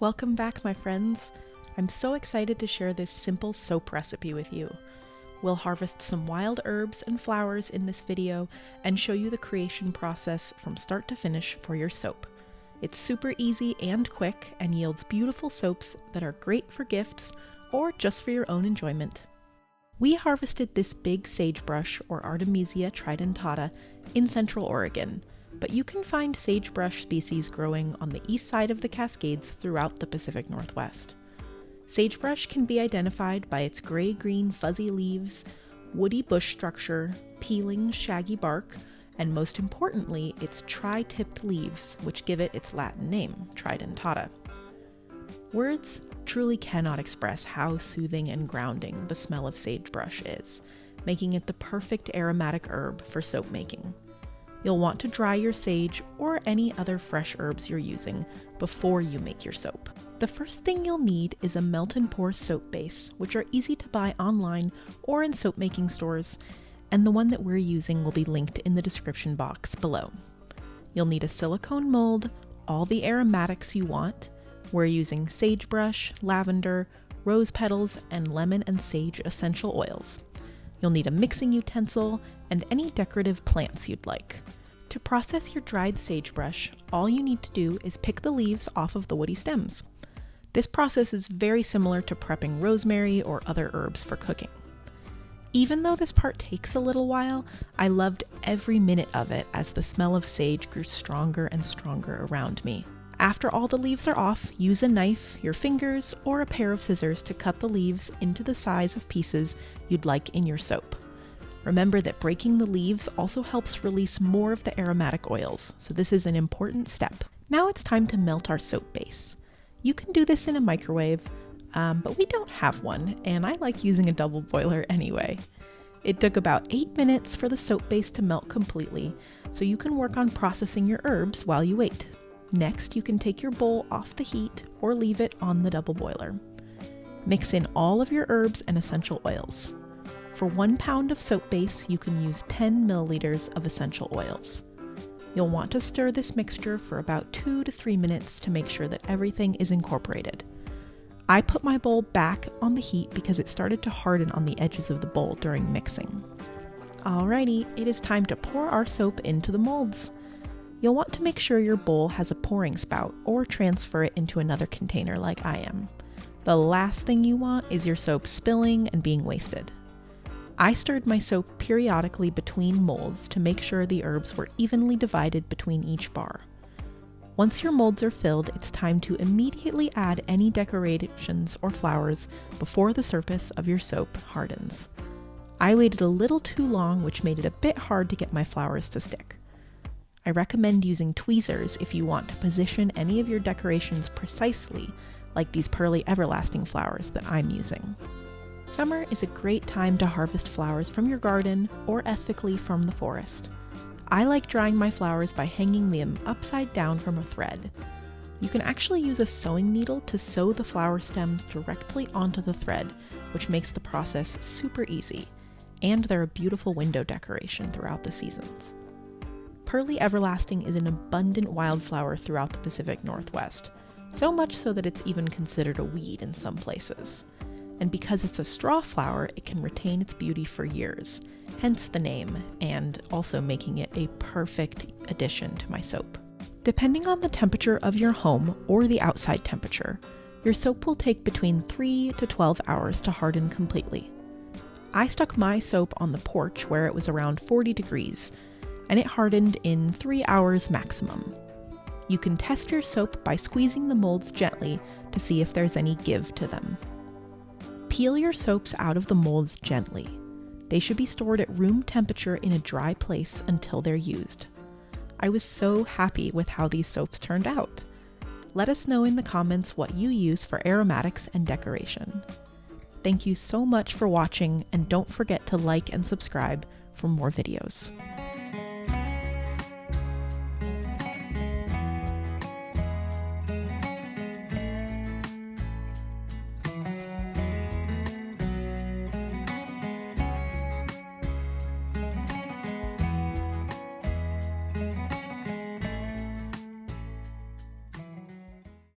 Welcome back, my friends. I'm so excited to share this simple soap recipe with you. We'll harvest some wild herbs and flowers in this video and show you the creation process from start to finish for your soap. It's super easy and quick and yields beautiful soaps that are great for gifts or just for your own enjoyment. We harvested this big sagebrush, or Artemisia tridentata, in Central Oregon, but you can find sagebrush species growing on the east side of the Cascades throughout the Pacific Northwest. Sagebrush can be identified by its gray-green fuzzy leaves, woody bush structure, peeling shaggy bark, and most importantly, its tri-tipped leaves, which give it its Latin name, tridentata. Words truly cannot express how soothing and grounding the smell of sagebrush is, making it the perfect aromatic herb for soap making. You'll want to dry your sage or any other fresh herbs you're using before you make your soap. The first thing you'll need is a Melt Pour soap base, which are easy to buy online or in soap making stores, and the one that we're using will be linked in the description box below. You'll need a silicone mold, all the aromatics you want. We're using sagebrush, lavender, rose petals, and lemon and sage essential oils. You'll need a mixing utensil and any decorative plants you'd like. To process your dried sagebrush, all you need to do is pick the leaves off of the woody stems. This process is very similar to prepping rosemary or other herbs for cooking. Even though this part takes a little while, I loved every minute of it as the smell of sage grew stronger and stronger around me. After all the leaves are off, use a knife, your fingers, or a pair of scissors to cut the leaves into the size of pieces you'd like in your soap. Remember that breaking the leaves also helps release more of the aromatic oils, so this is an important step. Now it's time to melt our soap base. You can do this in a microwave, but we don't have one, and I like using a double boiler anyway. It took about 8 minutes for the soap base to melt completely, so you can work on processing your herbs while you wait. Next, you can take your bowl off the heat or leave it on the double boiler. Mix in all of your herbs and essential oils. For 1 pound of soap base, you can use 10 milliliters of essential oils. You'll want to stir this mixture for about 2 to 3 minutes to make sure that everything is incorporated. I put my bowl back on the heat because it started to harden on the edges of the bowl during mixing. Alrighty, it is time to pour our soap into the molds. You'll want to make sure your bowl has a pouring spout or transfer it into another container like I am. The last thing you want is your soap spilling and being wasted. I stirred my soap periodically between molds to make sure the herbs were evenly divided between each bar. Once your molds are filled, it's time to immediately add any decorations or flowers before the surface of your soap hardens. I waited a little too long, which made it a bit hard to get my flowers to stick. I recommend using tweezers if you want to position any of your decorations precisely, like these pearly everlasting flowers that I'm using. Summer is a great time to harvest flowers from your garden or ethically from the forest. I like drying my flowers by hanging them upside down from a thread. You can actually use a sewing needle to sew the flower stems directly onto the thread, which makes the process super easy, and they're a beautiful window decoration throughout the seasons. Pearly everlasting is an abundant wildflower throughout the Pacific Northwest, so much so that it's even considered a weed in some places. And because it's a straw flower, it can retain its beauty for years, hence the name, and also making it a perfect addition to my soap. Depending on the temperature of your home or the outside temperature, your soap will take between 3 to 12 hours to harden completely. I stuck my soap on the porch where it was around 40 degrees, and it hardened in 3 hours maximum. You can test your soap by squeezing the molds gently to see if there's any give to them. Peel your soaps out of the molds gently. They should be stored at room temperature in a dry place until they're used. I was so happy with how these soaps turned out. Let us know in the comments what you use for aromatics and decoration. Thank you so much for watching, and don't forget to like and subscribe for more videos.